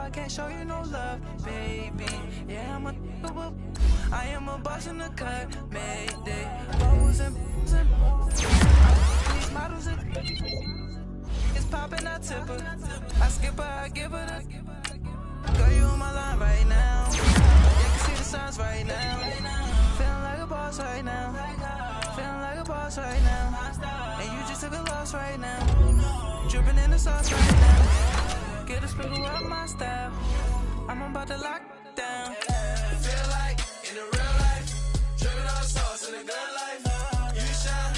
I can't show you no love, baby. Yeah, I am a boss in the cut, Mayday. Bubbles and these models are it's popping, I tip her. I skip her, I give her the. Girl, you on my line right now. You can see the signs right now. Feeling like a boss right now. Feeling like a boss right now. And you just took a loss right now. Dripping in the sauce right now. Get a sprinkle up my style. I'm about to lock down. Feel like in the real life, dripping on sauce in the good life. You shine,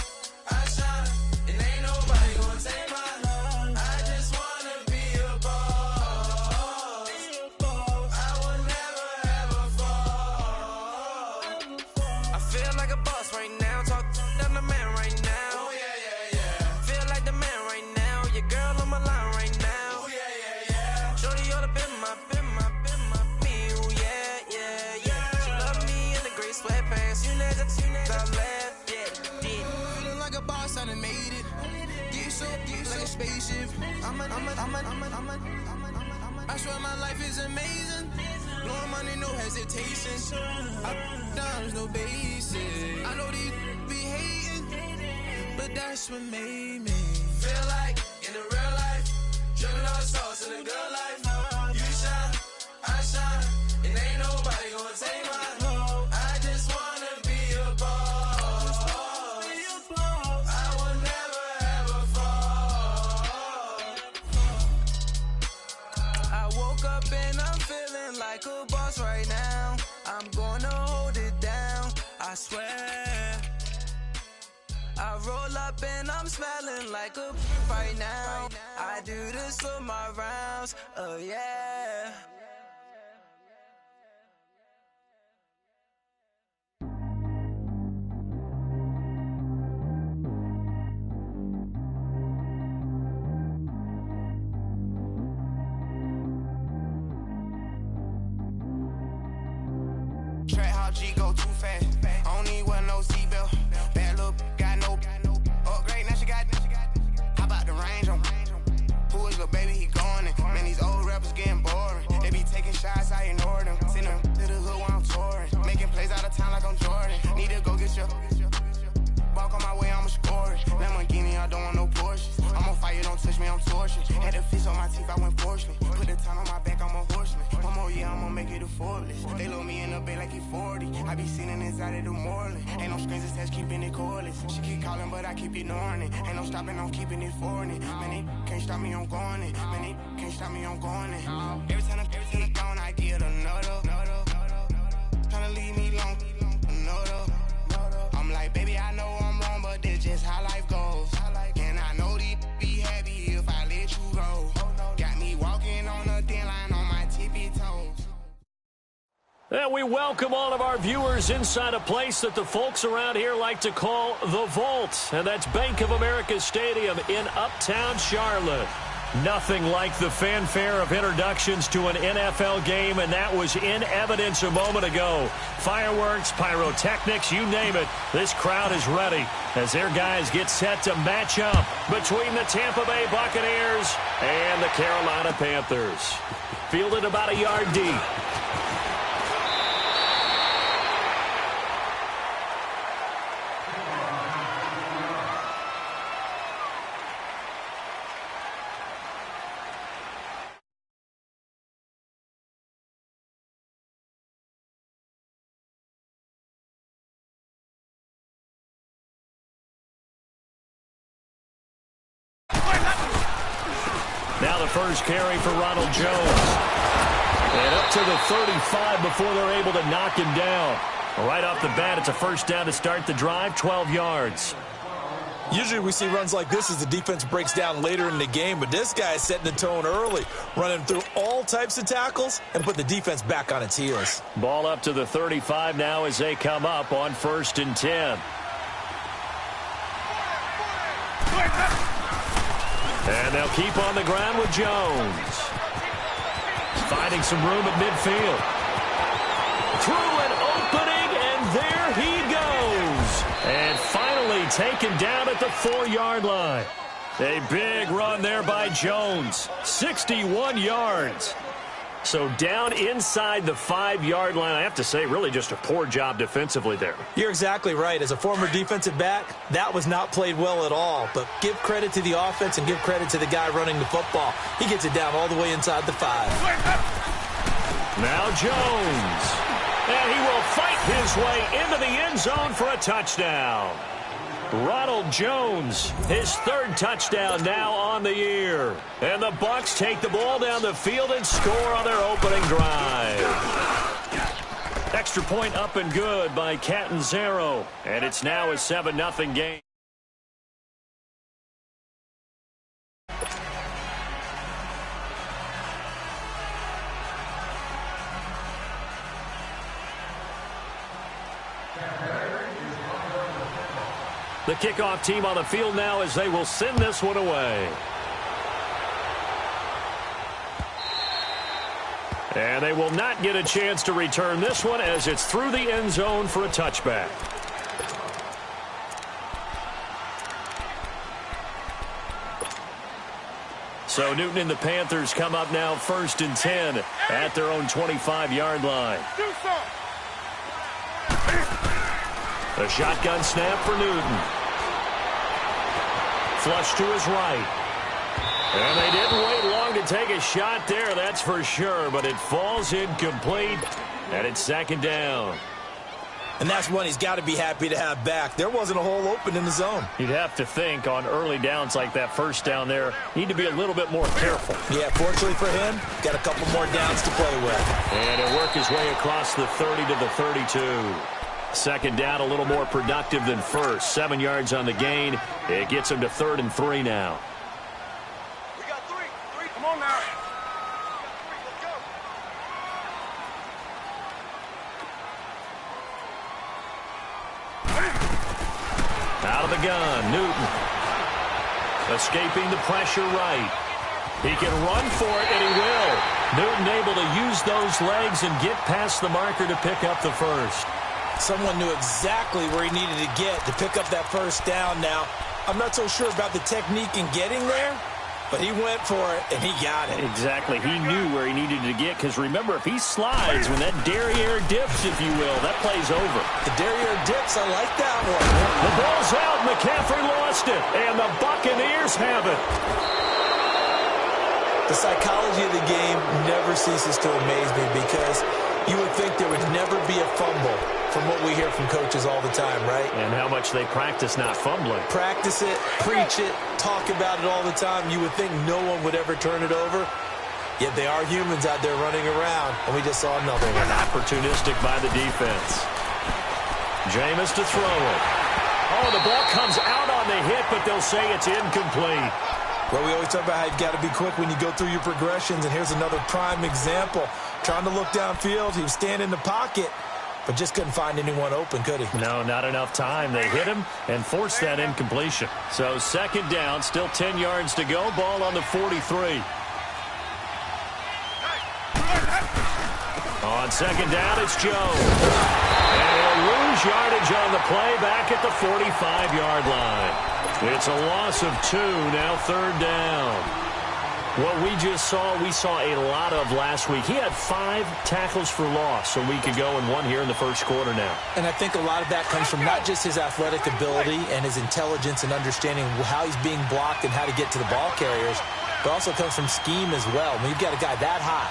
I shine, and ain't nobody gonna take mine. I just wanna be a boss. I will never ever fall. I feel like a boss right now. Talk to the man right now. Oh yeah, yeah, yeah. Feel like the man right now. Your girl on my line right now. Oh yeah, yeah, yeah. Shorty ought to be my me. Oh yeah, yeah, yeah. She love me in the gray sweatpants. You never left, yeah. Feeling like a boss, I done made it. Get so like a spaceship. I swear my life is amazing. Blowing money, no hesitation. Dimes, no basic. I know these be hating, but that's what made me feel like in the real life, dripping all the sauce in the good life. You shine, I shine, and ain't nobody gonna take mine. I just wanna be a boss. I will never ever fall. I woke up and I'm feeling like a boss right now. I'm gonna hold it down, I swear. I roll up and I'm smelling like a right now. I do this for my rounds, oh yeah. Track how G go too fast. I don't need wear no seatbelt. Bad look, got no upgrade. Now she got. How about the range on? Who is the baby? He going in. Man, these old rappers getting boring. They be taking shots, I ignore them. Send them to the hood while I'm touring. Making plays out of town like I'm Jordan. Need to go get your. Walk on my way, I'ma score it. Lamborghini, I don't want no Porsches. I'm on fire, don't touch me, I'm torching. Had the fish on my teeth, I went porcelain. Put the time on my back, I'm a horseman. One more year, I'ma make it a Forbes. They load me in the bay like he 40. I be sitting inside of the Moreland. Ain't no strings attached, keeping it cordless. She keep calling, but I keep ignoring it. Ain't no stopping, I'm keeping it foreign it. Man, they can't stop me, I'm going it. Man, they can't stop me, I'm going it. Every time I'm gone, I get another. Tryna leave me long, another. I'm like, baby, I know I'm wrong, but this just how life goes. And I know these be happy if I let you go. Got me walking on a thin line on my tippy toes. And we welcome all of our viewers inside a place that the folks around here like to call the Vault. And that's Bank of America Stadium in Uptown Charlotte. Nothing like the fanfare of introductions to an NFL game, and that was in evidence a moment ago. Fireworks, pyrotechnics, you name it. This crowd is ready as their guys get set to match up between the Tampa Bay Buccaneers and the Carolina Panthers. Fielded about a yard deep. Now the first carry for Ronald Jones. And up to the 35 before they're able to knock him down. Right off the bat, it's a first down to start the drive, 12 yards. Usually we see runs like this as the defense breaks down later in the game, but this guy is setting the tone early, running through all types of tackles and put the defense back on its heels. Ball up to the 35 now as they come up on 1st and 10. And they'll keep on the ground with Jones. Finding some room at midfield. Through an opening, and there he goes. And finally taken down at the 4-yard line. A big run there by Jones. 61 yards. So down inside the 5-yard line. I have to say, really just a poor job defensively there. You're exactly right. As a former defensive back, that was not played well at all. But give credit to the offense and give credit to the guy running the football. He gets it down all the way inside the 5. Now Jones. And he will fight his way into the end zone for a touchdown. Ronald Jones, his 3rd touchdown now on the year. And the Bucs take the ball down the field and score on their opening drive. Extra point up and good by Catanzaro. And it's now a 7-0 game. The kickoff team on the field now as they will send this one away. And they will not get a chance to return this one as it's through the end zone for a touchback. So Newton and the Panthers come up now 1st and 10 at their own 25-yard line. A shotgun snap for Newton. Flush to his right. And they didn't wait long to take a shot there, that's for sure. But it falls incomplete, and it's 2nd down. And that's one he's got to be happy to have back. There wasn't a hole open in the zone. You'd have to think on early downs like that 1st down there, need to be a little bit more careful. Yeah, fortunately for him, got a couple more downs to play with. And he'll work his way across the 30 to the 32. 2nd down, a little more productive than 1st. 7 yards on the gain. It gets him to 3rd and 3 now. We got 3. Come on now. Let's go. Out of the gun, Newton. Escaping the pressure right. He can run for it, and he will. Newton able to use those legs and get past the marker to pick up the 1st. Someone knew exactly where he needed to get to pick up that 1st down now. I'm not so sure about the technique in getting there, but he went for it, and he got it. Exactly. He knew where he needed to get, because remember, if he slides, when that derriere dips, if you will, that play's over. The derriere dips, I like that one. The ball's out. McCaffrey lost it, and the Buccaneers have it. The psychology of the game never ceases to amaze me, because you would think there would never be a fumble from what we hear from coaches all the time, right? And how much they practice not fumbling. Practice it, preach it, talk about it all the time. You would think no one would ever turn it over. Yet they are humans out there running around, and we just saw another one. And opportunistic by the defense. Jameis to throw it. Oh, the ball comes out on the hit, but they'll say it's incomplete. Well, we always talk about how you've got to be quick when you go through your progressions, and here's another prime example. Trying to look downfield, he was standing in the pocket, but just couldn't find anyone open, could he? No, not enough time. They hit him and forced that incompletion. So 2nd down, still 10 yards to go. Ball on the 43. On 2nd down, it's Jones. And he'll lose yardage on the play back at the 45-yard line. It's a loss of 2, now 3rd down. What we just saw, we saw a lot of last week. He had 5 tackles for loss a week ago and 1 here in the 1st quarter now. And I think a lot of that comes from not just his athletic ability and his intelligence and understanding how he's being blocked and how to get to the ball carriers, but also comes from scheme as well. When you've got a guy that high,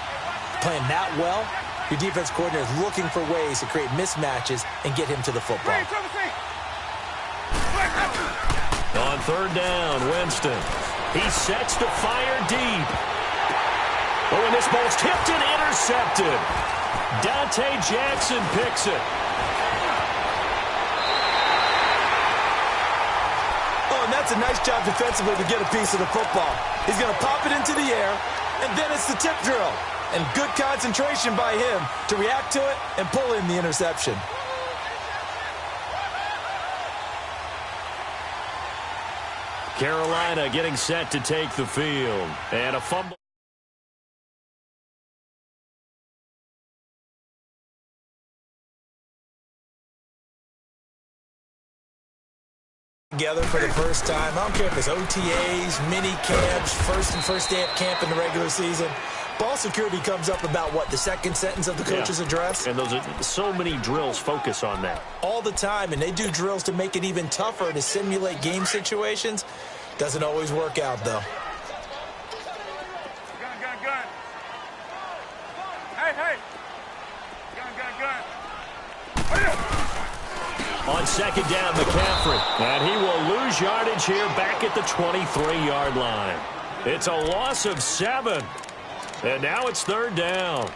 playing that well, your defense coordinator is looking for ways to create mismatches and get him to the football. On 3rd down, Winston. He sets to fire deep. Oh, and this ball's tipped and intercepted. Dante Jackson picks it. Oh, and that's a nice job defensively to get a piece of the football. He's going to pop it into the air, and then it's the tip drill. And good concentration by him to react to it and pull in the interception. Carolina getting set to take the field. And a fumble. Together for the first time. I don't care if it's OTAs, mini camps, first day of camp in the regular season. Ball security comes up about, what, the second sentence of the coach's address? And those are so many drills focus on that. All the time, and they do drills to make it even tougher to simulate game situations. Doesn't always work out, though. Gun. Hey. Gun. On second down, McCaffrey. And he will lose yardage here back at the 23-yard line. It's a loss of 7. And now it's third down.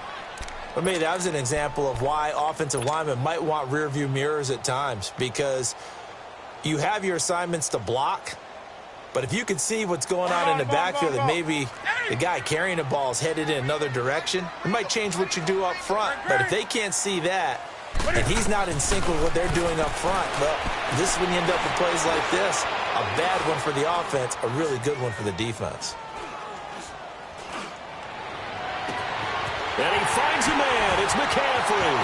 For me, that was an example of why offensive linemen might want rearview mirrors at times, because you have your assignments to block, but if you can see what's going on in the backfield and maybe the guy carrying the ball is headed in another direction, it might change what you do up front. But if they can't see that and he's not in sync with what they're doing up front, well, this is when you end up with plays like this. A bad one for the offense, a really good one for the defense. And he finds a man. It's McCaffrey.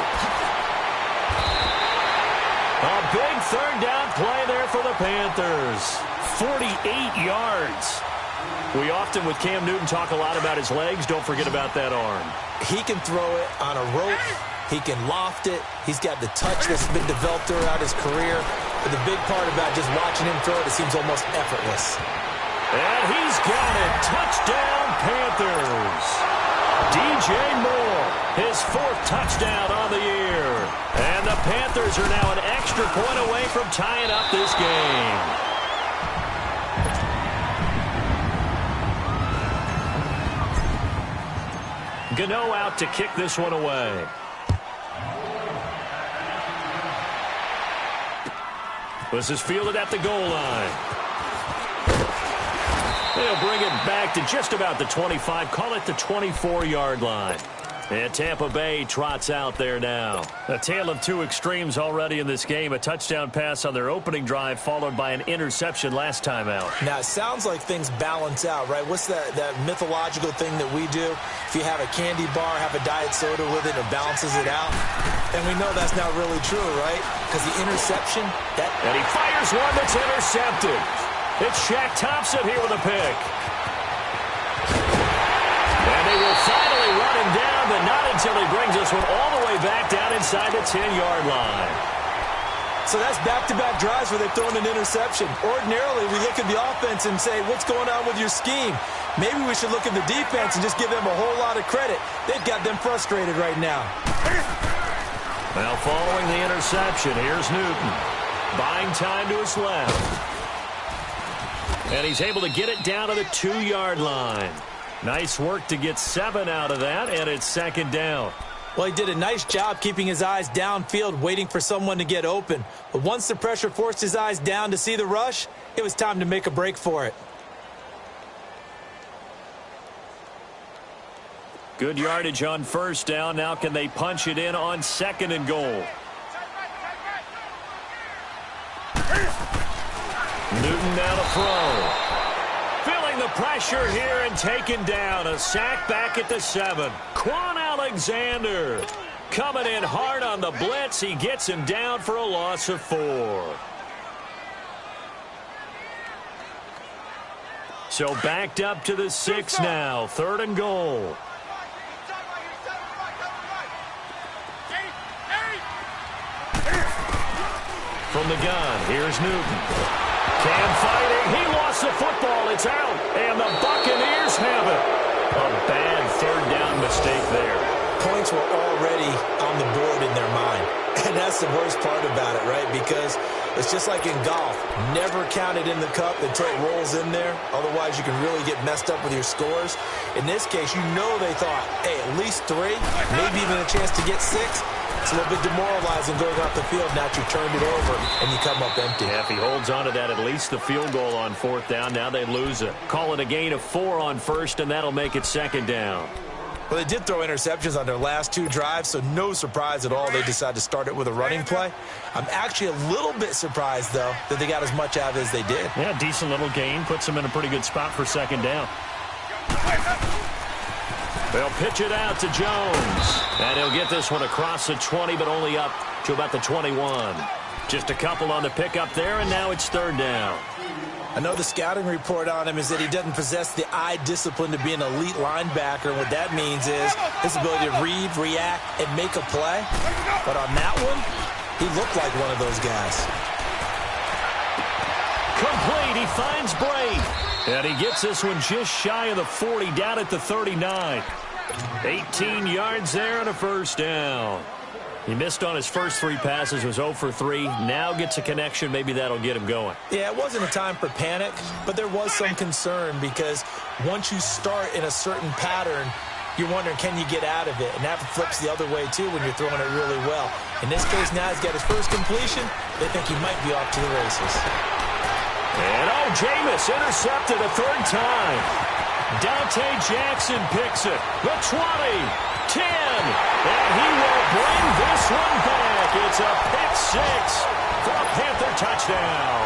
A big third down play there for the Panthers. 48 yards. We often, with Cam Newton, talk a lot about his legs. Don't forget about that arm. He can throw it on a rope. He can loft it. He's got the touch that's been developed throughout his career. But the big part about just watching him throw it seems almost effortless. And he's got it. Touchdown, Panthers. DJ Moore, his 4th touchdown on the year. And the Panthers are now an extra point away from tying up this game. Gano out to kick this one away. This is fielded at the goal line. They'll bring it back to just about the 25, call it the 24-yard line. And Tampa Bay trots out there now. A tale of two extremes already in this game. A touchdown pass on their opening drive followed by an interception last time out. Now, it sounds like things balance out, right? What's that mythological thing that we do? If you have a candy bar, have a diet soda with it, it balances it out. And we know that's not really true, right? Because the interception, And he fires one that's intercepted. It's Shaq Thompson here with a pick. And they will finally run him down, but not until he brings this one all the way back down inside the 10-yard line. So that's back-to-back drives where they've thrown an interception. Ordinarily, we look at the offense and say, what's going on with your scheme? Maybe we should look at the defense and just give them a whole lot of credit. They've got them frustrated right now. Now following the interception, here's Newton. Buying time to his left. And he's able to get it down to the 2-yard line. Nice work to get 7 out of that, and it's second down. Well, he did a nice job keeping his eyes downfield, waiting for someone to get open. But once the pressure forced his eyes down to see the rush, it was time to make a break for it. Good yardage on first down. Now can they punch it in on 2nd and goal? Newton now to throw. Feeling the pressure here and taken down. A sack back at the 7. Quan Alexander coming in hard on the blitz. He gets him down for a loss of 4. So backed up to the 6 now. 3rd and goal. From the gun, here's Newton. Cam fighting. He lost the football. It's out. And the Buccaneers have it. A bad 3rd down mistake there. Points were already on the board in their mind. And that's the worst part about it, right? Because it's just like in golf. Never count it in the cup until it rolls in there. Otherwise, you can really get messed up with your scores. In this case, you know they thought, hey, at least 3, maybe even a chance to get 6. It's a little bit demoralizing going off the field. Now you turned it over and you come up empty. Yeah, if he holds on to that, at least the field goal on 4th down. Now they lose it. Call it a gain of 4 on 1st, and that'll make it 2nd down. Well, they did throw interceptions on their last 2 drives, so no surprise at all they decided to start it with a running play. I'm actually a little bit surprised, though, that they got as much out of it as they did. Yeah, decent little gain. Puts them in a pretty good spot for 2nd down. They'll pitch it out to Jones. And he'll get this one across the 20, but only up to about the 21. Just a couple on the pickup there, and now it's 3rd down. I know the scouting report on him is that he doesn't possess the eye discipline to be an elite linebacker. And what that means is his ability to read, react, and make a play. But on that one, he looked like one of those guys. Complete. He finds Bray. And he gets this one just shy of the 40, down at the 39. 18 yards there and a first down. He missed on his first 3 passes, was 0 for 3. Now gets a connection. Maybe that'll get him going. Yeah, it wasn't a time for panic, but there was some concern because once you start in a certain pattern, you're wondering, can you get out of it? And that flips the other way, too, when you're throwing it really well. In this case, now he's got his first completion. They think he might be off to the races. And, Jameis intercepted a 3rd time. Dante Jackson picks it. The 20, 10, and he will bring this one back. It's a pick 6 for a Panther touchdown.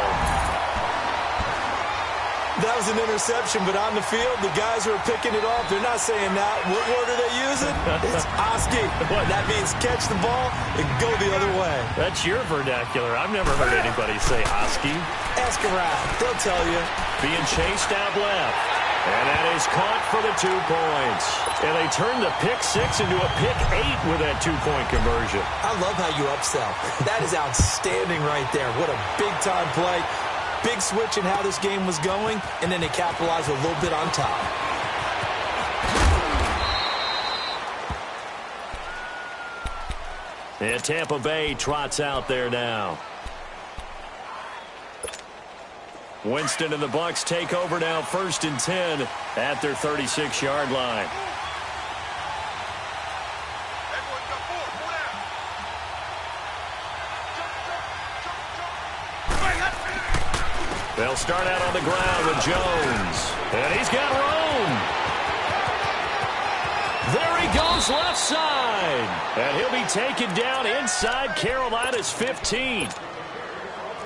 That was an interception, but on the field, the guys who are picking it off, they're not saying that. What word are they using? It's Oski. That means catch the ball and go the other way. That's your vernacular. I've never heard anybody say Oski. Ask around. They'll tell you. Being chased out left. And that is caught for the 2 points. And they turn the pick 6 into a pick 8 with that 2-point conversion. I love how you upsell. That is outstanding right there. What a big-time play. Big switch in how this game was going, and then they capitalized a little bit on top. And Tampa Bay trots out there now. Winston and the Bucs take over now, 1st and 10 at their 36-yard line. They'll start out on the ground with Jones. And he's got room. There he goes left side. And he'll be taken down inside Carolina's 15.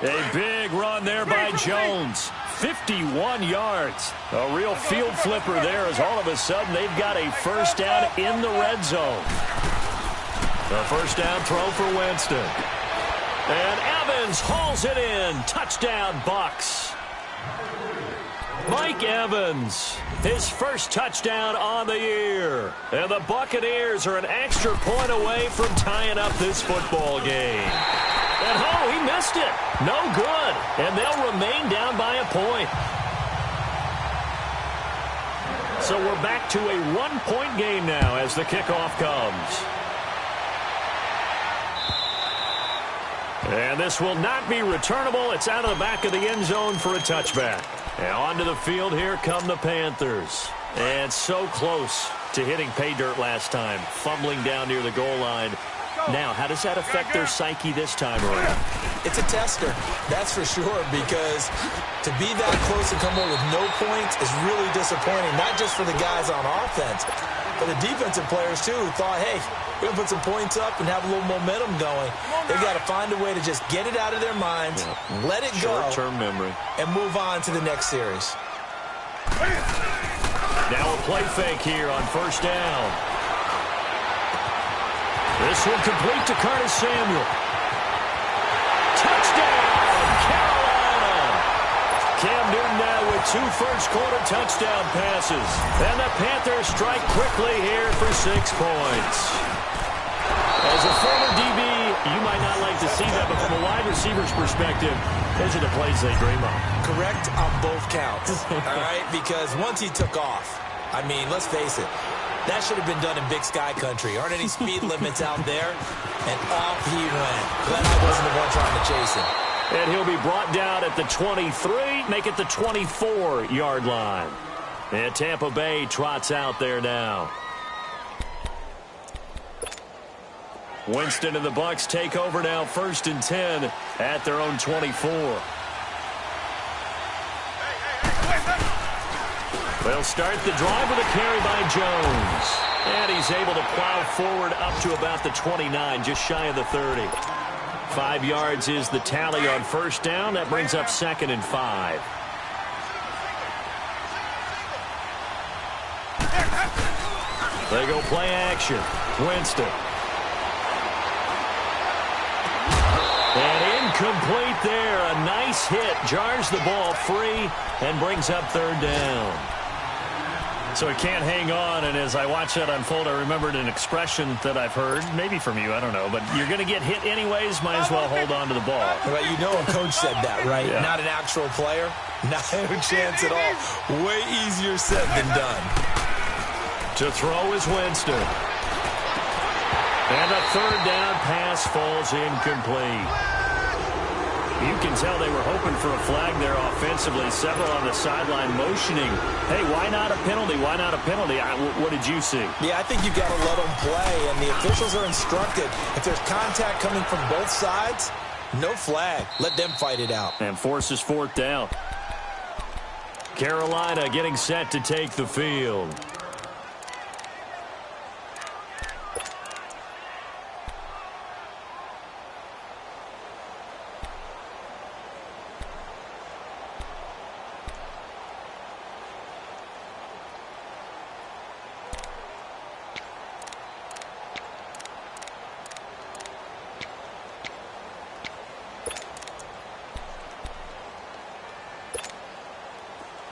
A big run there by Jones. 51 yards. A real field flipper there as all of a sudden they've got a first down in the red zone. A first down throw for Winston. And Evans hauls it in. Touchdown, Bucs. Mike Evans, his first touchdown on the year. And the Buccaneers are an extra point away from tying up this football game. And, he missed it. No good. And they'll remain down by a point. So we're back to a 1-point game now as the kickoff comes. And this will not be returnable. It's out of the back of the end zone for a touchback. And onto the field, here come the Panthers. And so close to hitting pay dirt last time, fumbling down near the goal line. Now, how does that affect their psyche this time around? It's a tester, that's for sure, because to be that close and come away with no points is really disappointing, not just for the guys on offense, but the defensive players, too, who thought, hey, we're going to put some points up and have a little momentum going. They've got to find a way to just get it out of their minds, let it go, short-term memory, and move on to the next series. Now a play fake here on first down. This one complete to Curtis Samuel. Touchdown, Carolina! Cam Newton now with 2 first-quarter touchdown passes. And the Panthers strike quickly here for 6 points. As a former DB, you might not like to see that, but from a wide receiver's perspective, those are the plays they dream of. Correct on both counts, all right? Because once he took off, I mean, let's face it, that should have been done in Big Sky Country. Aren't any speed limits out there? And off he went. Glad I wasn't the one trying to chase him. And he'll be brought down at the 23, make it the 24-yard line. And Tampa Bay trots out there now. Winston and the Bucs take over now, 1st and 10 at their own 24. They'll start the drive with a carry by Jones. And he's able to plow forward up to about the 29, just shy of the 30. 5 yards is the tally on first down. That brings up 2nd and 5. They go play action. Winston. And Incomplete there. A nice hit. Jars the ball free and brings up third down. So he can't hang on, and as I watch that unfold, I remembered an expression that I've heard, maybe from you, I don't know, but you're going to get hit anyways, might as well hold on to the ball. Well, you know a coach said that, right? Yeah. Not an actual player. Not a chance at all. Way easier said than done. To throw is Winston. And a third down pass falls incomplete. You can tell they were hoping for a flag there offensively. Several on the sideline motioning, hey, why not a penalty? Why not a penalty? What did you see? Yeah, I think you've got to let them play, and the officials are instructed. If there's contact coming from both sides, no flag. Let them fight it out. And forces fourth down. Carolina getting set to take the field.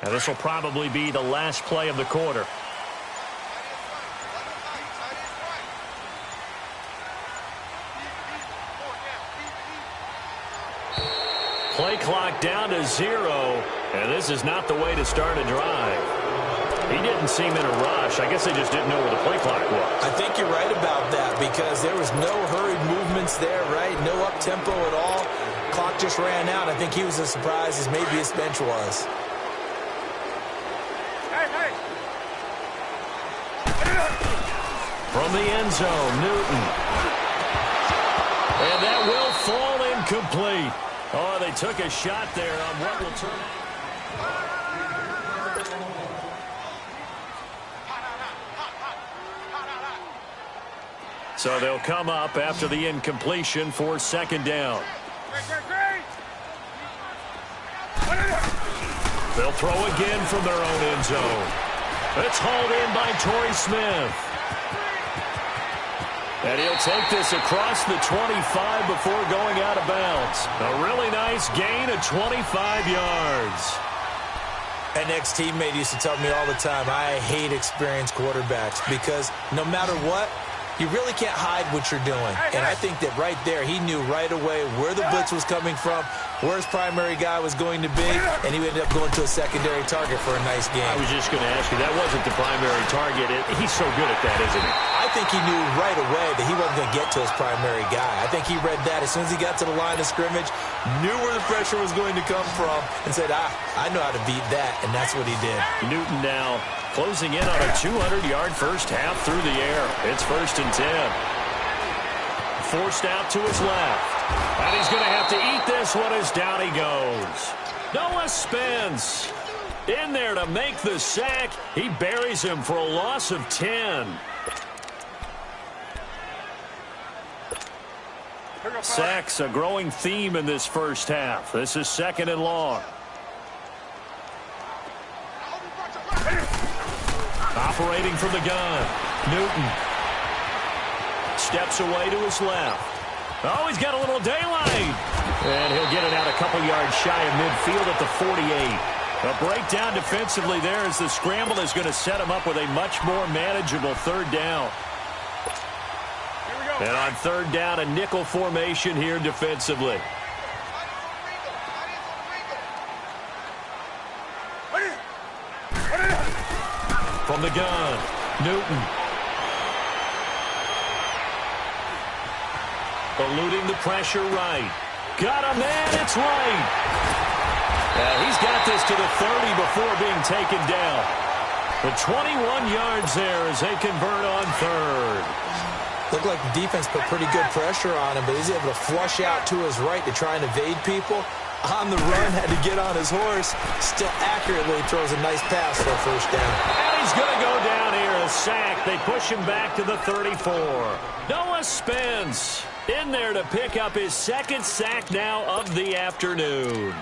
Now this will probably be the last play of the quarter. Play clock down to 0, and this is not the way to start a drive. He didn't seem in a rush. I guess they just didn't know where the play clock was. I think you're right about that because there was no hurried movements there, right? No up-tempo at all. Clock just ran out. I think he was as surprised as maybe his bench was. From the end zone, Newton. And that will fall incomplete. Oh, they took a shot there on what will turn out. So they'll come up after the incompletion for second down. They'll throw again from their own end zone. It's hauled in by Torrey Smith. And he'll take this across the 25 before going out of bounds. A really nice gain of 25 yards. An ex-teammate used to tell me all the time, I hate experienced quarterbacks because no matter what, you really can't hide what you're doing. And I think that right there, he knew right away where the blitz was coming from, where his primary guy was going to be, and he ended up going to a secondary target for a nice game. I was just going to ask you, that wasn't the primary target. He's so good at that, isn't he? I think he knew right away that he wasn't going to get to his primary guy. I think he read that as soon as he got to the line of scrimmage, knew where the pressure was going to come from, and said, I know how to beat that, and that's what he did. Newton now closing in on a 200-yard first half through the air. It's 1st and 10. Forced out to his left. And he's going to have to eat this one as down he goes. Noah Spence in there to make the sack. He buries him for a loss of 10. Sacks a growing theme in this first half. This is 2nd and long. Operating from the gun, Newton steps away to his left. Oh, he's got a little daylight. And he'll get it out a couple yards shy of midfield at the 48. A breakdown defensively there as the scramble is going to set him up with a much more manageable third down. And on third down, a nickel formation here defensively. From the gun, Newton. Eluding the pressure right. Got him, man, it's right. He's got this to the 30 before being taken down. The 21 yards there as they convert on third. Looked like the defense put pretty good pressure on him, but he's able to flush out to his right to try and evade people. On the run, had to get on his horse. Still accurately throws a nice pass for a first down. And he's going to go down here, a sack. They push him back to the 34. Noah Spence in there to pick up his second sack now of the afternoon.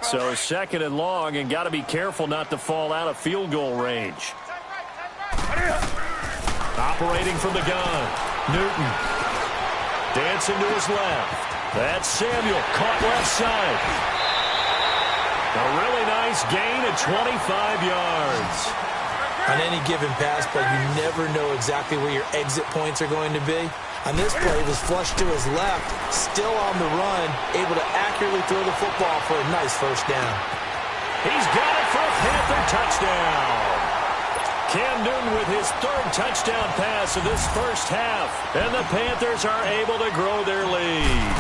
So 2nd and long, and got to be careful not to fall out of field goal range. Operating from the gun, Newton. dancing to his left. That's Samuel, caught left side. A really nice gain at 25 yards. On any given pass play, you never know exactly where your exit points are going to be. On this play, he was flushed to his left, still on the run, able to accurately throw the football for a nice first down. He's got it for a Panther touchdown. Cam Newton with his third touchdown pass of this first half. And the Panthers are able to grow their lead.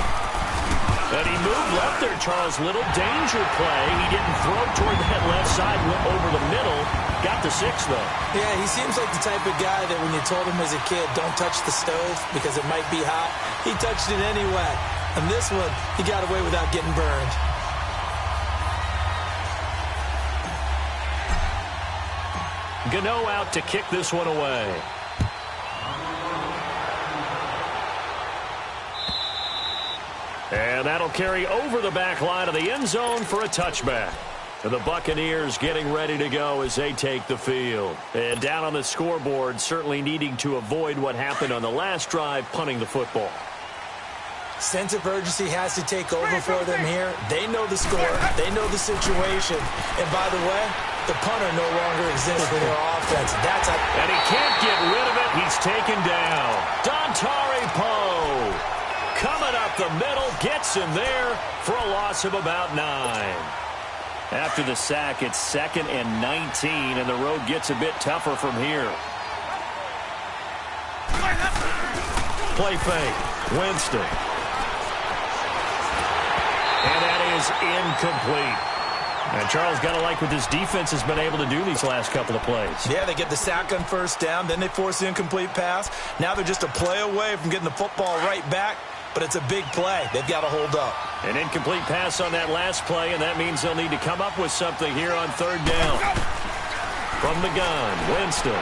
And he moved left there, Charles. Little danger play. He didn't throw toward that left side, went over the middle. Got the 6, though. Yeah, he seems like the type of guy that when you told him as a kid, don't touch the stove because it might be hot, he touched it anyway. And this one, he got away without getting burned. Gano out to kick this one away. And that'll carry over the back line of the end zone for a touchback. And the Buccaneers getting ready to go as they take the field. And down on the scoreboard, certainly needing to avoid what happened on the last drive, punting the football. Sense of urgency has to take over for them here. They know the score. They know the situation. And by the way, the punter no longer exists for their offense. And he can't get rid of it. He's taken down. Dontari Poe coming up the middle, gets him there for a loss of about 9. After the sack, it's 2nd and 19, and the road gets a bit tougher from here. Play fake. Winston. And that is incomplete. And Charles, got to like what this defense has been able to do these last couple of plays. Yeah, they get the sack on first down, then they force the incomplete pass. Now they're just a play away from getting the football right back, but it's a big play. They've got to hold up. An incomplete pass on that last play, and that means they'll need to come up with something here on 3rd down. From the gun, Winston.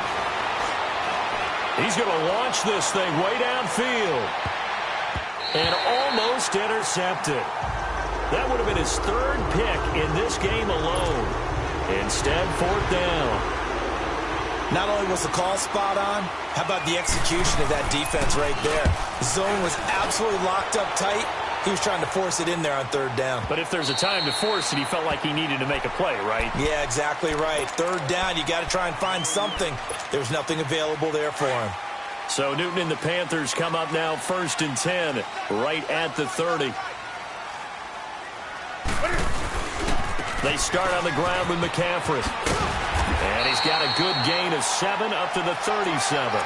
He's going to launch this thing way downfield. And almost intercepted. That would have been his 3rd pick in this game alone. Instead, 4th down. Not only was the call spot on, how about the execution of that defense right there? The zone was absolutely locked up tight. He was trying to force it in there on 3rd down. But if there's a time to force it, he felt like he needed to make a play, right? Yeah, exactly right. 3rd down, you got to try and find something. There's nothing available there for him. So Newton and the Panthers come up now 1st and 10, right at the 30. They start on the ground with McCaffrey. And he's got a good gain of 7 up to the 37.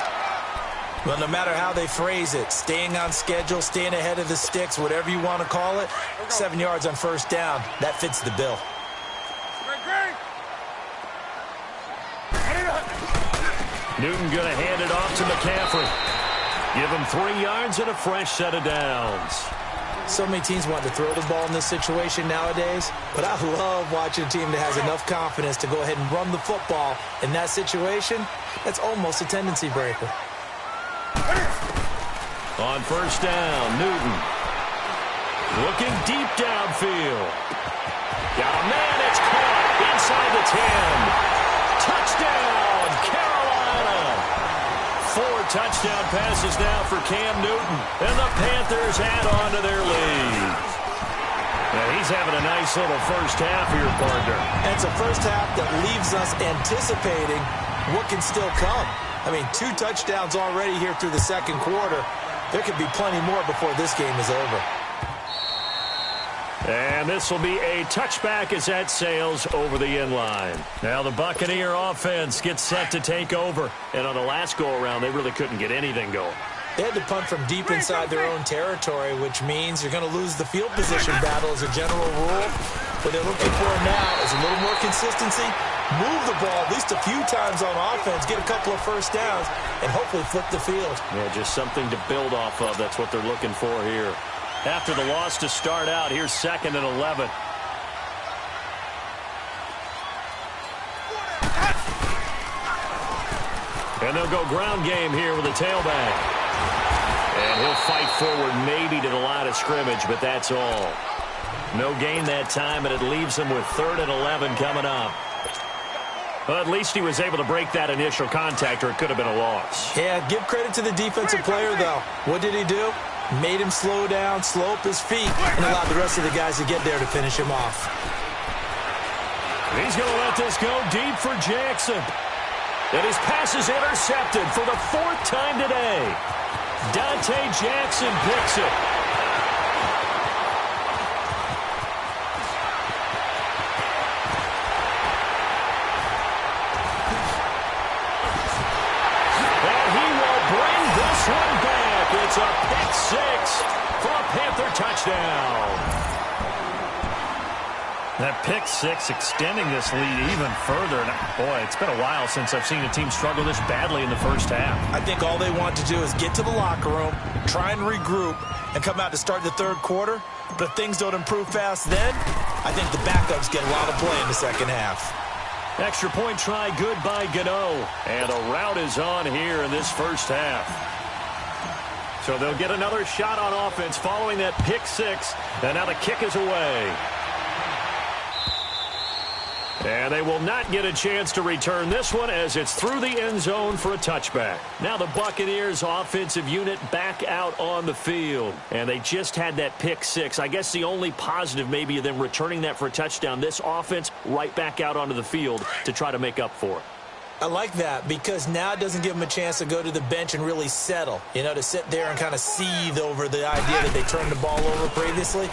Well, no matter how they phrase it, staying on schedule, staying ahead of the sticks, whatever you want to call it, 7 yards on 1st down, that fits the bill. Newton going to hand it off to McCaffrey. Give him 3 yards and a fresh set of downs. So many teams want to throw the ball in this situation nowadays, but I love watching a team that has enough confidence to go ahead and run the football. In that situation, that's almost a tendency breaker. On 1st down, Newton. Looking deep downfield. Got a man, it's caught inside the 10. Touchdown, Carolina. 4 touchdown passes now for Cam Newton. And the Panthers add on to their lead. Now he's having a nice little first half here, partner. And it's a first half that leaves us anticipating what can still come. I mean, 2 touchdowns already here through the 2nd quarter. There could be plenty more before this game is over. And this will be a touchback as that sails over the end line. Now the Buccaneer offense gets set to take over. And on the last go-around, they really couldn't get anything going. They had to punt from deep inside their own territory, which means you're going to lose the field position battle as a general rule. What they're looking for now is a little more consistency, move the ball at least a few times on offense, get a couple of first downs, and hopefully flip the field. Yeah, just something to build off of. That's what they're looking for here. After the loss to start out, here's 2nd and 11. And they'll go ground game here with a tailback. And he'll fight forward maybe to the line of scrimmage, but that's all. No gain that time, and it leaves him with 3rd and 11 coming up. Well, at least he was able to break that initial contact, or it could have been a loss. Yeah, give credit to the defensive player, though. What did he do? Made him slow down, slow up his feet, and allowed the rest of the guys to get there to finish him off. He's going to let this go deep for Jackson. And his pass is intercepted for the 4th time today. Dante Jackson picks it. And he will bring this one back. It's a pick 6 for a Panther touchdown. That pick 6 extending this lead even further. And boy, it's been a while since I've seen a team struggle this badly in the first half. I think all they want to do is get to the locker room, try and regroup, and come out to start the third quarter. But if things don't improve fast then, I think the backups get a lot of play in the second half. Extra point try good by Gano. And a rout is on here in this first half. So they'll get another shot on offense following that pick 6. And now the kick is away. And they will not get a chance to return this one as it's through the end zone for a touchback. Now the Buccaneers offensive unit back out on the field. And they just had that pick 6. I guess the only positive maybe of them returning that for a touchdown. This offense right back out onto the field to try to make up for it. I like that because now it doesn't give them a chance to go to the bench and really settle, to sit there and kind of seethe over the idea that they turned the ball over previously.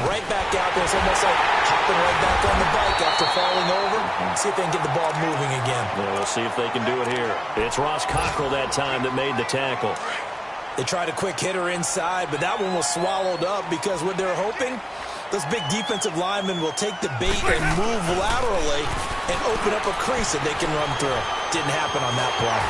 Right back out there, it's almost like hopping right back on the bike after falling over. See if they can get the ball moving again. Yeah, we'll see if they can do it here. It's Ross Cockrell that time that made the tackle. They tried a quick hitter inside, but that one was swallowed up because what they're hoping, those big defensive linemen will take the bait and move laterally and open up a crease that they can run through. Didn't happen on that play.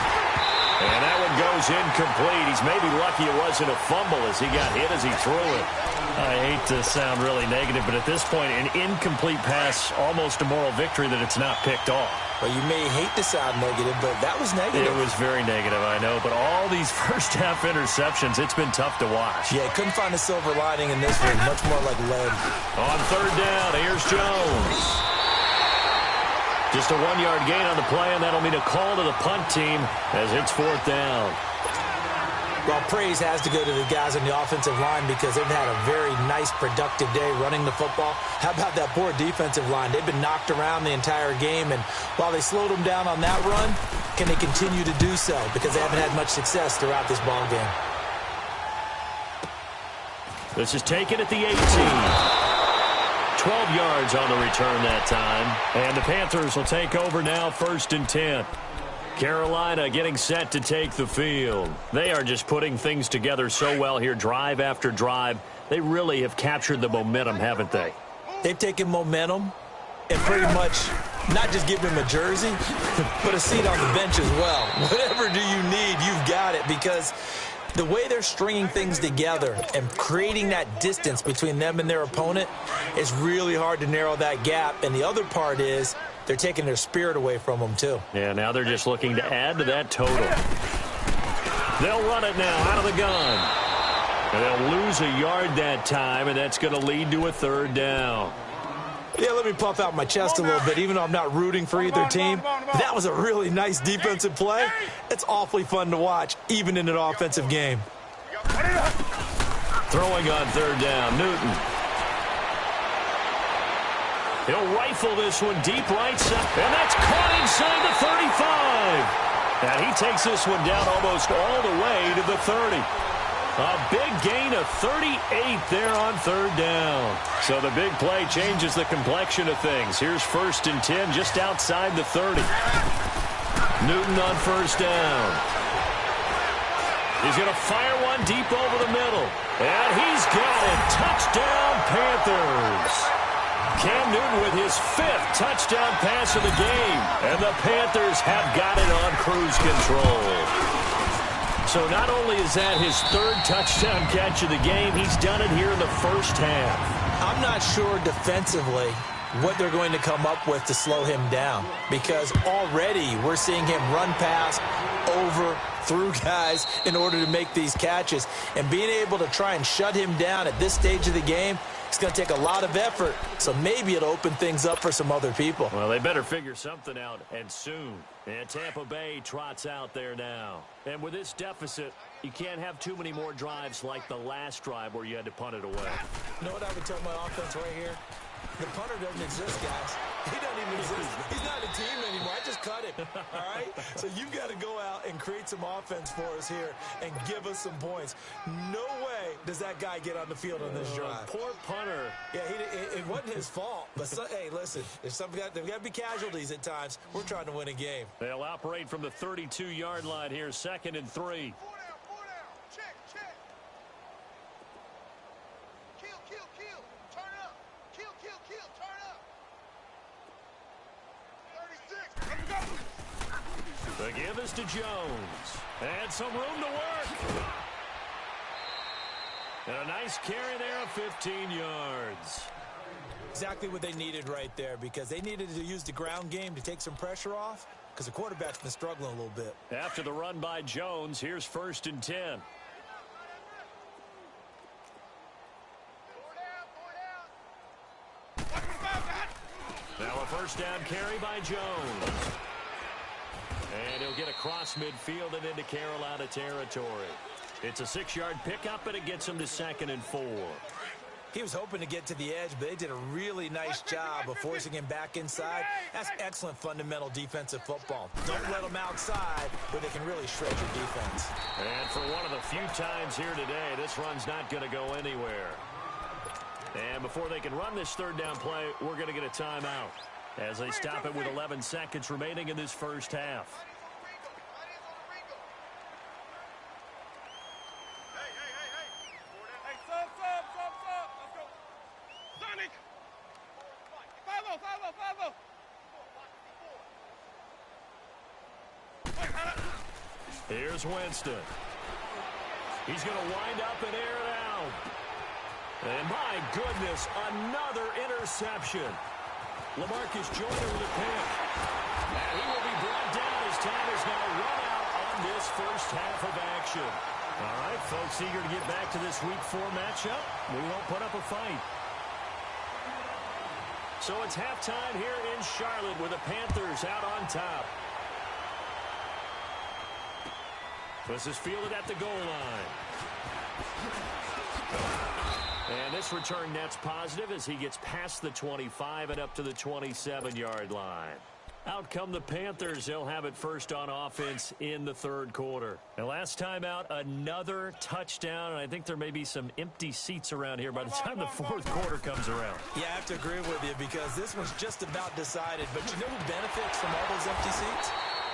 And that one goes incomplete. He's maybe lucky it wasn't a fumble as he got hit as he threw it. I hate to sound really negative, but at this point, an incomplete pass, almost a moral victory that it's not picked off. Well, you may hate to sound negative, but that was negative. It was very negative, I know. But all these first-half interceptions, it's been tough to watch. Yeah, couldn't find a silver lining in this one. Much more like lead. On 3rd down, here's Jones. Just a 1-yard gain on the play, and that'll mean a call to the punt team as it's 4th down. Well, praise has to go to the guys on the offensive line because they've had a very nice, productive day running the football. How about that poor defensive line? They've been knocked around the entire game, and while they slowed them down on that run, can they continue to do so? Because they haven't had much success throughout this ball game. This is taken at the 18. 12 yards on the return that time. And the Panthers will take over now, 1st and 10. Carolina getting set to take the field. They are just putting things together so well here, drive after drive. They really have captured the momentum, haven't they? They've taken momentum and pretty much not just give him a jersey, but a seat on the bench as well. Whatever do you need, you've got it, because the way they're stringing things together and creating that distance between them and their opponent is really hard to narrow that gap. And the other part is they're taking their spirit away from them, too. Yeah, now they're just looking to add to that total. They'll run it now out of the gun. And they'll lose a yard that time, and that's going to lead to a 3rd down. Yeah, let me puff out my chest a little bit, even though I'm not rooting for either team. That was a really nice defensive play. It's awfully fun to watch, even in an offensive game. Throwing on 3rd down, Newton. He'll rifle this one deep right side, and that's caught inside the 35. And he takes this one down almost all the way to the 30. A big gain of 38 there on 3rd down. So the big play changes the complexion of things. Here's 1st and 10 just outside the 30. Newton on 1st down. He's going to fire one deep over the middle. And he's got it. Touchdown, Panthers. Cam Newton with his 5th touchdown pass of the game. And the Panthers have got it on cruise control. So not only is that his 3rd touchdown catch of the game, he's done it here in the first half. I'm not sure defensively what they're going to come up with to slow him down, because already we're seeing him run past, over, through guys in order to make these catches. And being able to try and shut him down at this stage of the game It's going to take a lot of effort, so maybe it'll open things up for some other people. Well, they better figure something out, and soon. And Tampa Bay trots out there now. And with this deficit, you can't have too many more drives like the last drive where you had to punt it away. You know what I would tell my offense right here? The punter doesn't exist, guys. He doesn't even exist. He's not a team anymore. I just cut him, all right? So you've got to go out and create some offense for us here and give us some points. No way does that guy get on the field on this drive. Poor punter. Yeah, it wasn't his fault. But, hey, listen, there's got to be casualties at times. We're trying to win a game. They'll operate from the 32-yard line here, 2nd and 3. The give is to Jones. And some room to work. And a nice carry there of 15 yards. Exactly what they needed right there, because they needed to use the ground game to take some pressure off, because the quarterback's been struggling a little bit. After the run by Jones, here's 1st and 10. Now a 1st down carry by Jones. And he'll get across midfield and into Carolina territory. It's a 6-yard pickup, and it gets him to 2nd and 4. He was hoping to get to the edge, but they did a really nice job of forcing him back inside. That's excellent fundamental defensive football. Don't let them outside where they can really shred your defense. And for one of the few times here today, this run's not going to go anywhere. And before they can run this 3rd down play, we're going to get a timeout as they stop it with 11 seconds remaining in this first half. Here's Winston. He's going to wind up and air it out. And my goodness, another interception. LaMarcus Joyner with a pick. And he will be brought down as time is now run out on this first half of action. All right, folks, eager to get back to this Week 4 matchup. We won't put up a fight. So it's halftime here in Charlotte with the Panthers out on top. This is fielded at the goal line. And this return net's positive as he gets past the 25 and up to the 27-yard line. Out come the Panthers. They'll have it first on offense in the 3rd quarter. And last time out, another touchdown. And I think there may be some empty seats around here by the time the 4th quarter comes around. Yeah, I have to agree with you, because this one's just about decided. But you know who benefits from all those empty seats?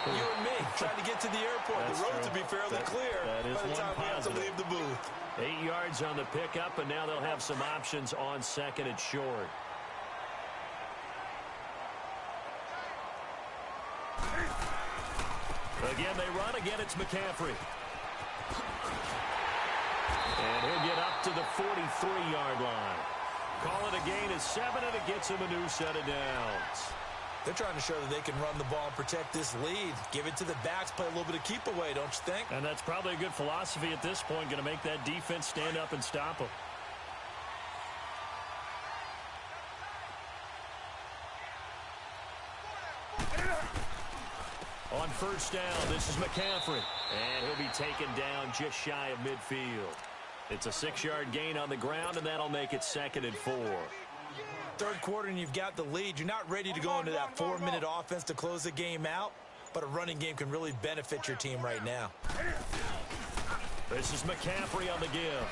You and me, trying to get to the airport. That's the road true. to be fairly clear that is by the time we have to leave the booth. 8 yards on the pickup, and now they'll have some options on 2nd and short. Again, they run. Again, it's McCaffrey. And he'll get up to the 43-yard line. Call it a gain of 7, and it gets him a new set of downs. They're trying to show that they can run the ball and protect this lead. Give it to the backs, play a little bit of keep away, don't you think? And that's probably a good philosophy at this point, going to make that defense stand up and stop them. On 1st down, this is McCaffrey. And he'll be taken down just shy of midfield. It's a 6-yard gain on the ground, and that'll make it 2nd and 4. 3rd quarter, and you've got the lead. You're not ready to go into that 4-minute offense to close the game out, but a running game can really benefit your team right now. This is McCaffrey on the give.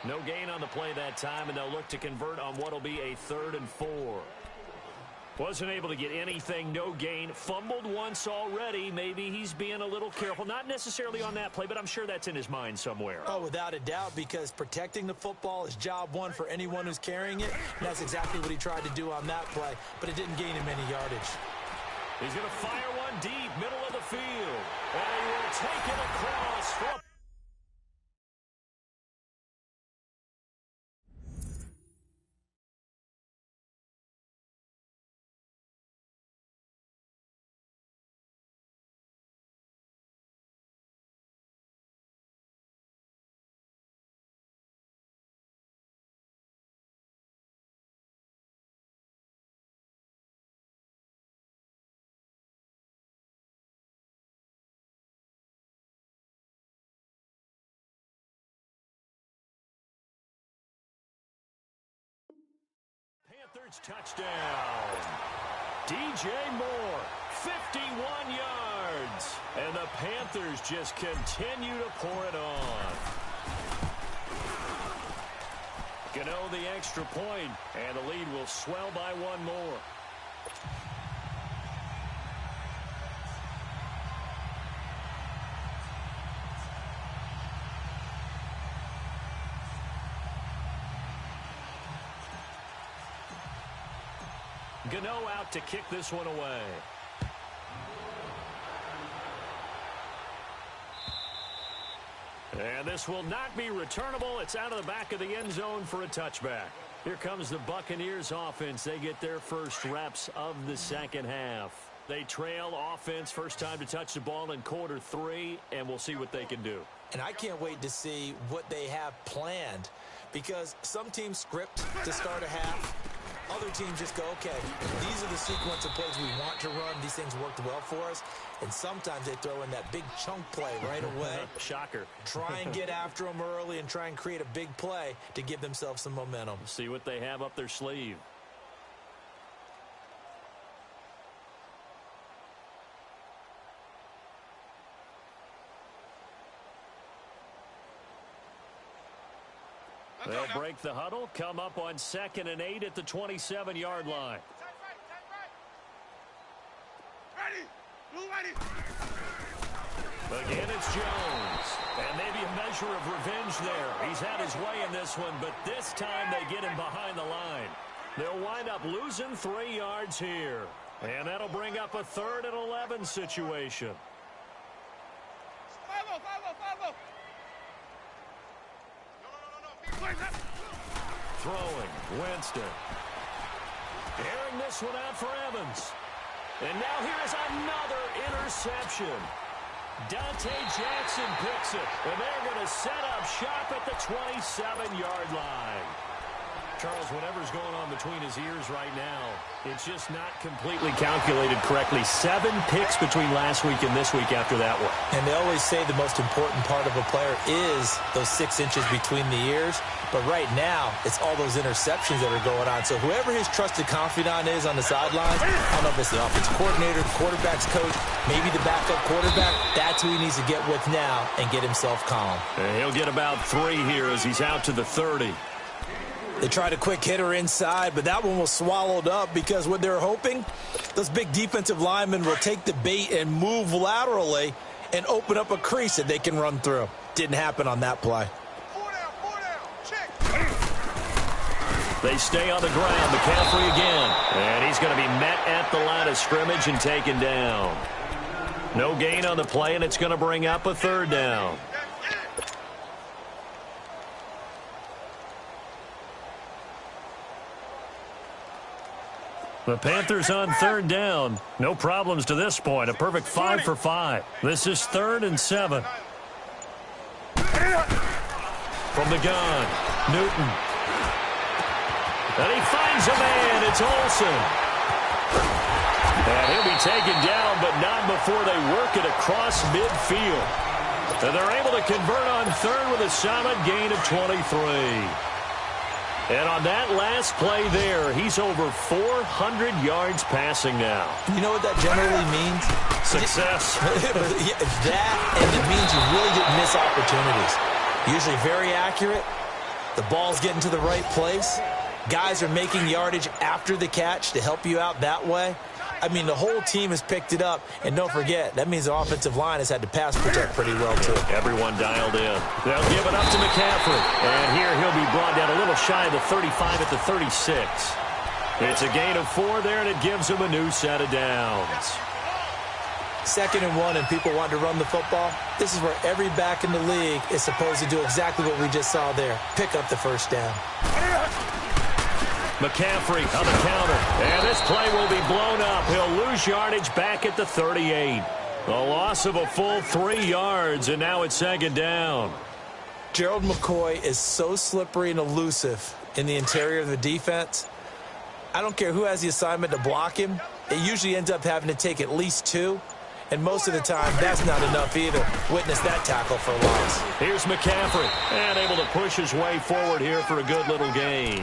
No gain on the play that time, and they'll look to convert on what will be a 3rd and 4. Wasn't able to get anything, no gain. Fumbled once already. Maybe he's being a little careful. Not necessarily on that play, but I'm sure that's in his mind somewhere. Oh, without a doubt, because protecting the football is job one for anyone who's carrying it. And that's exactly what he tried to do on that play, but it didn't gain him any yardage. He's going to fire one deep, middle of the field. And he will take it across for a Panthers touchdown. DJ Moore, 51 yards. And the Panthers just continue to pour it on. Gano the extra point, and the lead will swell by one more. Gano out to kick this one away. And this will not be returnable. It's out of the back of the end zone for a touchback. Here comes the Buccaneers offense. They get their first reps of the second half. They trail offense, first time to touch the ball in quarter 3, and we'll see what they can do. And I can't wait to see what they have planned, because some teams script to start a half. Other teams just go, okay, these are the sequence of plays we want to run. These things worked well for us. And sometimes they throw in that big chunk play right away. Shocker. Try and get after them early and try and create a big play to give themselves some momentum. See what they have up their sleeve. They'll break the huddle, come up on 2nd and 8 at the 27-yard line. Again, it's Jones. And maybe a measure of revenge there. He's had his way in this one, but this time they get him behind the line. They'll wind up losing 3 yards here. And that'll bring up a 3rd and 11 situation. Throwing, Winston. Airing this one out for Evans. And now here's another interception. Dante Jackson picks it, and they're going to set up shop at the 27-yard line. Charles, whatever's going on between his ears right now, it's just not completely calculated correctly. 7 picks between last week and this week after that one. And they always say the most important part of a player is those 6 inches between the ears. But right now, it's all those interceptions that are going on. So whoever his trusted confidant is on the sidelines, I don't know if it's the offensive coordinator, the quarterback's coach, maybe the backup quarterback, that's who he needs to get with now and get himself calm. And he'll get about 3 here as he's out to the 30. They tried a quick hitter inside, but that one was swallowed up because what they're hoping, those big defensive linemen will take the bait and move laterally and open up a crease that they can run through. Didn't happen on that play. They stay on the ground. McCaffrey again. And he's going to be met at the line of scrimmage and taken down. No gain on the play, and it's going to bring up a 3rd down. The Panthers on 3rd down. No problems to this point. A perfect 5 for 5. This is 3rd and 7. From the gun, Newton. And he finds a man. It's Olsen. And he'll be taken down, but not before they work it across midfield. And they're able to convert on 3rd with a solid gain of 23. And on that last play there, he's over 400 yards passing now. You know what that generally means? Success. That, and it means you really didn't miss opportunities. Usually very accurate. The ball's getting to the right place. Guys are making yardage after the catch to help you out that way. I mean, the whole team has picked it up. And don't forget, that means the offensive line has had to pass protect pretty well, too. Everyone dialed in. They'll give it up to McCaffrey. And here he'll be brought down a little shy of the 35 at the 36. It's a gain of 4 there, and it gives him a new set of downs. 2nd and 1, and people want to run the football. This is where every back in the league is supposed to do exactly what we just saw there. Pick up the first down. McCaffrey on the counter. And this play will be blown up. He'll lose yardage back at the 38. A loss of a full 3 yards, and now it's 2nd down. Gerald McCoy is so slippery and elusive in the interior of the defense. I don't care who has the assignment to block him. It usually ends up having to take at least 2. And most of the time, that's not enough either. Witness that tackle for a loss. Here's McCaffrey. And able to push his way forward here for a good little gain.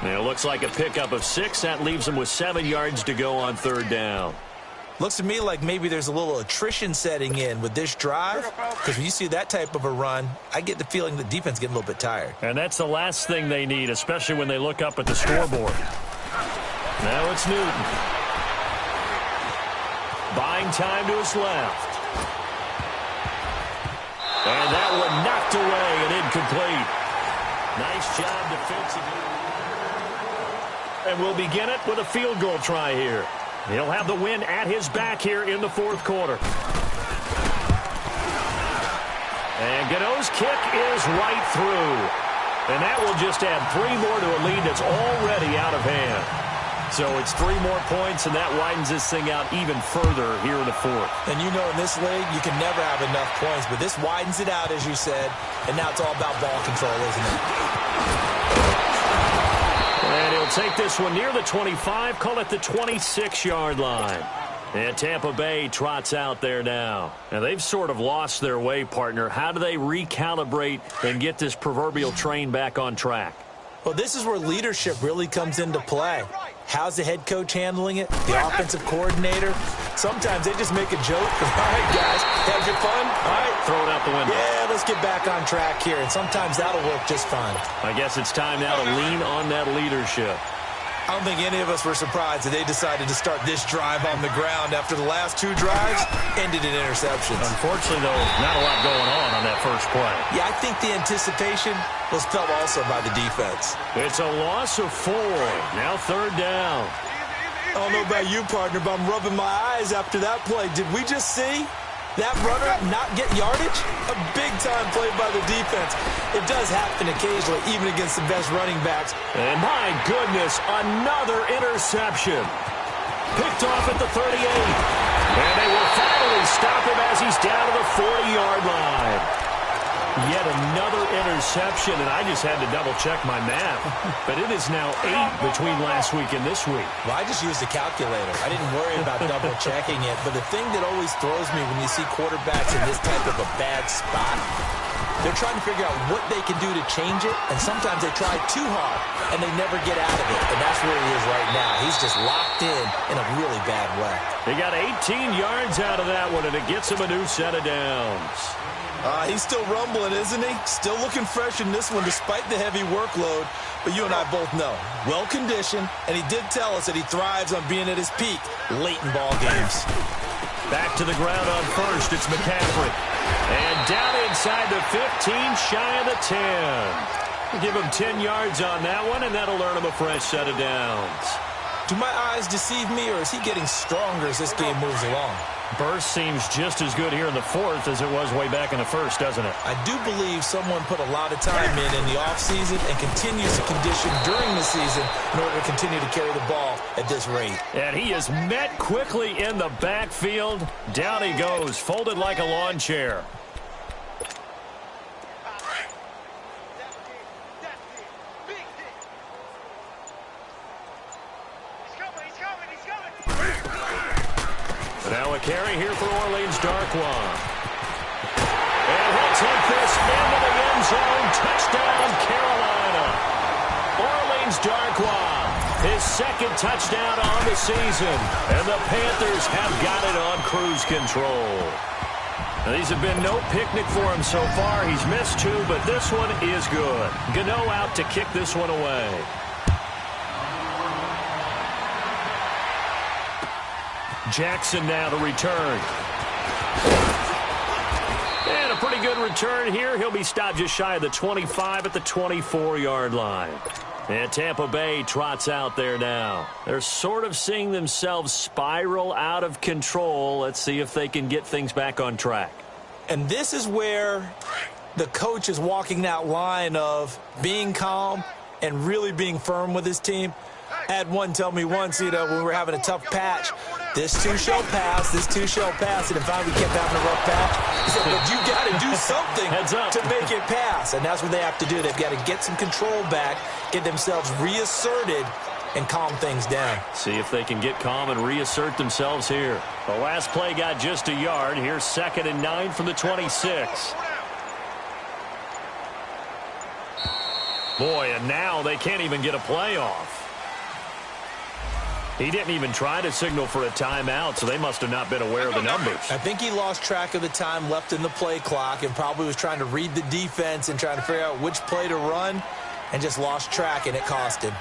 It looks like a pickup of 6. That leaves him with 7 yards to go on 3rd down. Looks to me like maybe there's a little attrition setting in with this drive, because when you see that type of a run, I get the feeling the defense getting a little bit tired. And that's the last thing they need, especially when they look up at the scoreboard. Now it's Newton. Buying time to his left. And that one knocked away and incomplete. Nice job defensively. And we'll begin it with a field goal try here. He'll have the win at his back here in the 4th quarter. And Gano's kick is right through. And that will just add 3 more to a lead that's already out of hand. So it's 3 more points, and that widens this thing out even further here in the 4th. And you know in this league, you can never have enough points, but this widens it out, as you said, and now it's all about ball control, isn't it? And he'll take this one near the 25, call it the 26-yard line. And Tampa Bay trots out there now. And they've sort of lost their way, partner. How do they recalibrate and get this proverbial train back on track? Well, this is where leadership really comes into play. How's the head coach handling it? The offensive coordinator? Sometimes they just make a joke. All right, guys, have your fun? All right. Throw it out the window. Yeah, let's get back on track here. And sometimes that'll work just fine. I guess it's time now to lean on that leadership. I don't think any of us were surprised that they decided to start this drive on the ground after the last 2 drives ended in interceptions. Unfortunately, though, not a lot going on that first play. Yeah, I think the anticipation was felt also by the defense. It's a loss of 4. Now 3rd down. I don't know about you, partner, but I'm rubbing my eyes after that play. Did we just see that runner not get yardage? A big-time play by the defense. It does happen occasionally, even against the best running backs. And my goodness, another interception. Picked off at the 38. And they will finally stop him as he's down to the 40-yard line. Yet another interception, and I just had to double-check my math. But it is now 8 between last week and this week. Well, I just used a calculator. I didn't worry about double-checking it. But the thing that always throws me when you see quarterbacks in this type of a bad spot, they're trying to figure out what they can do to change it, and sometimes they try too hard, and they never get out of it. And that's where he is right now. He's just locked in a really bad way. He got 18 yards out of that one, and it gets him a new set of downs. He's still rumbling, isn't he? Still looking fresh in this one despite the heavy workload. But you and I both know, well-conditioned, and he did tell us that he thrives on being at his peak late in ball games. Back to the ground on first. It's McCaffrey. And down inside the 15, shy of the 10. Give him 10 yards on that one, and that'll earn him a fresh set of downs. Do my eyes deceive me, or is he getting stronger as this game moves along? Burst seems just as good here in the 4th as it was way back in the 1st, doesn't it? I do believe someone put a lot of time in the offseason and continues to condition during the season in order to continue to carry the ball at this rate. And he is met quickly in the backfield. Down he goes, folded like a lawn chair. Now a carry here for Orleans Darkwa. And he'll take this into the end zone. Touchdown, Carolina. Orleans Darkwa, his 2nd touchdown on the season. And the Panthers have got it on cruise control. Now, these have been no picnic for him so far. He's missed 2, but this one is good. Gano out to kick this one away. Jackson now to return. And a pretty good return here. He'll be stopped just shy of the 25 at the 24-yard line. And Tampa Bay trots out there now. They're sort of seeing themselves spiral out of control. Let's see if they can get things back on track. And this is where the coach is walking that line of being calm and really being firm with his team. I had one tell me once, when we were having a tough patch, this too shall pass, this too shall pass. And if we kept having a rough patch, he said, but you got to do something to make it pass. And that's what they have to do. They've got to get some control back, get themselves reasserted, and calm things down. See if they can get calm and reassert themselves here. The last play got just a yard. Here's 2nd and 9 from the 26. Boy, and now they can't even get a play off. He didn't even try to signal for a timeout, so they must have not been aware of the numbers. I think he lost track of the time left in the play clock and probably was trying to read the defense and trying to figure out which play to run and just lost track, and it cost him.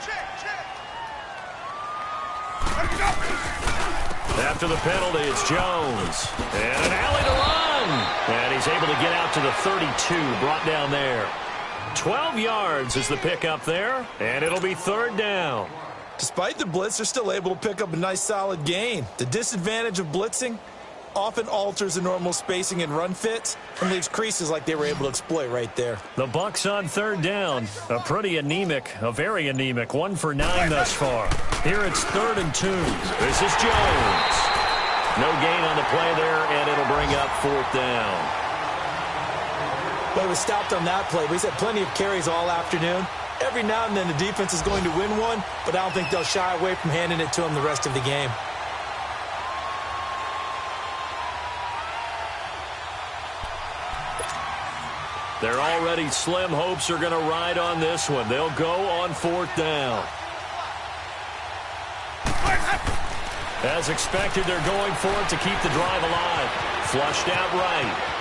After the penalty, it's Jones. And an alley to run. And he's able to get out to the 32, brought down there. 12 yards is the pickup there, and it'll be third down. Despite the blitz, they're still able to pick up a nice solid gain. The disadvantage of blitzing often alters the normal spacing and run fits and leaves creases like they were able to exploit right there. The Bucs on third down. A very anemic 1 for 9 thus far. Here it's 3rd and 2. This is Jones. No gain on the play there, and it'll bring up 4th down. Well, he was stopped on that play, but he's had plenty of carries all afternoon. Every now and then the defense is going to win one, but I don't think they'll shy away from handing it to him the rest of the game. Their already slim hopes are going to ride on this one. They'll go on 4th down. As expected, they're going for it to keep the drive alive. Flushed out right.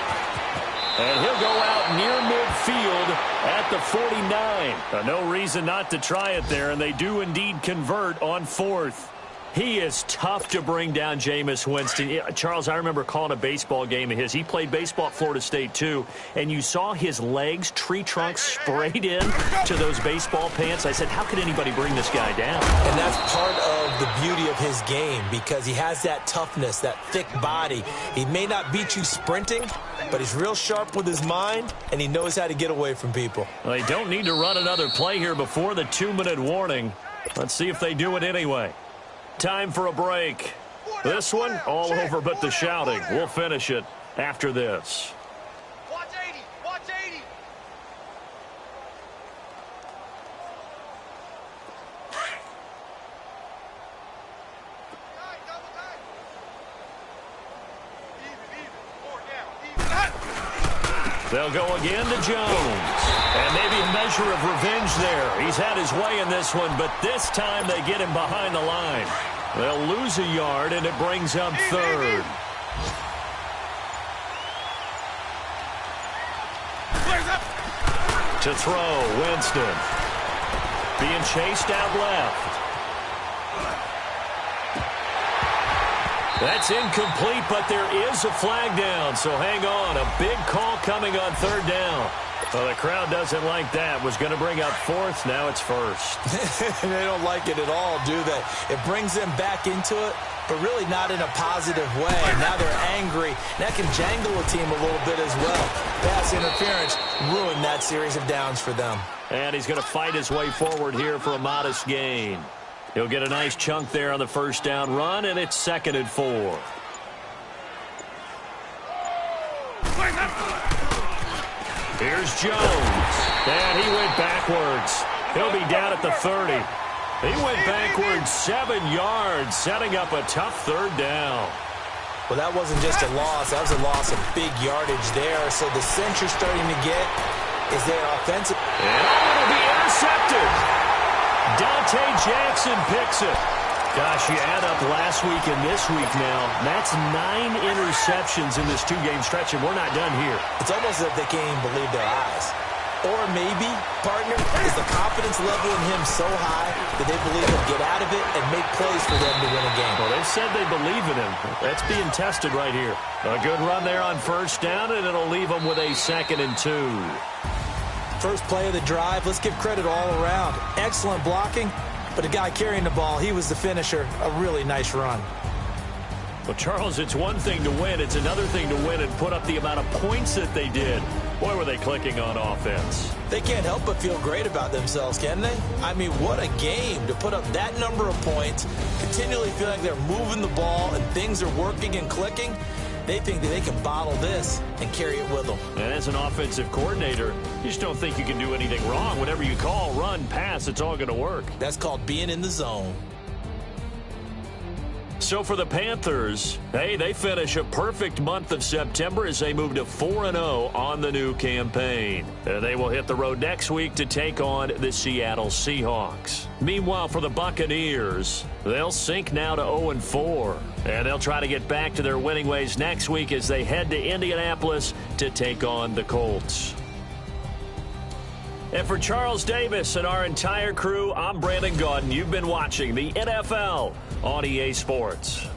And he'll go out near midfield at the 49. No reason not to try it there, and they do indeed convert on 4th. He is tough to bring down, Jameis Winston. Charles, I remember calling a baseball game of his. He played baseball at Florida State, too, and you saw his legs, tree trunks sprayed in to those baseball pants. I said, how could anybody bring this guy down? And that's part of the beauty of his game because he has that toughness, that thick body. He may not beat you sprinting, but he's real sharp with his mind, and he knows how to get away from people. Well, they don't need to run another play here before the 2-minute warning. Let's see if they do it anyway. Time for a break. This one, all over but the shouting. We'll finish it after this. Watch 80. Watch 80. They'll go again to Jones. And maybe a measure of revenge there. He's had his way in this one, but this time they get him behind the line. They'll lose a yard, and it brings up 3rd. To throw, Winston. Being chased out left. That's incomplete, but there is a flag down, so hang on. A big call coming on 3rd down. Well, the crowd doesn't like that. Was going to bring up 4th. Now it's 1st. They don't like it at all, do they? It brings them back into it, but really not in a positive way. Now they're angry. That can jangle a team a little bit as well. Pass interference ruined that series of downs for them. And he's going to fight his way forward here for a modest gain. He'll get a nice chunk there on the 1st down run, and it's 2nd and 4. Here's Jones. And he went backwards. He'll be down at the 30. He went backwards 7 yards, setting up a tough 3rd down. Well, that wasn't just a loss. That was a loss of big yardage there. So the sense you're starting to get is their offensive. And it'll be intercepted. Dante Jackson picks it. Gosh, you add up last week and this week now. That's 9 interceptions in this 2-game stretch, and we're not done here. It's almost as if they can't even believe their eyes. Or maybe, partner, is the confidence level in him so high that they believe he'll get out of it and make plays for them to win a game. Well, they've said they believe in him. That's being tested right here. A good run there on 1st down, and it'll leave them with a 2nd and 2. First play of the drive, let's give credit all around. Excellent blocking, but the guy carrying the ball, he was the finisher. A really nice run. Well, Charles, it's one thing to win. It's another thing to win and put up the amount of points that they did. Boy, were they clicking on offense. They can't help but feel great about themselves, can they? I mean, what a game to put up that number of points, continually feel like they're moving the ball and things are working and clicking. They think that they can bottle this and carry it with them. And as an offensive coordinator, you just don't think you can do anything wrong. Whatever you call, run, pass, it's all going to work. That's called being in the zone. So for the Panthers, hey, they finish a perfect month of September as they move to 4-0 on the new campaign. They will hit the road next week to take on the Seattle Seahawks. Meanwhile, for the Buccaneers, they'll sink now to 0-4. And they'll try to get back to their winning ways next week as they head to Indianapolis to take on the Colts. And for Charles Davis and our entire crew, I'm Brandon Gaudin. You've been watching the NFL on EA Sports.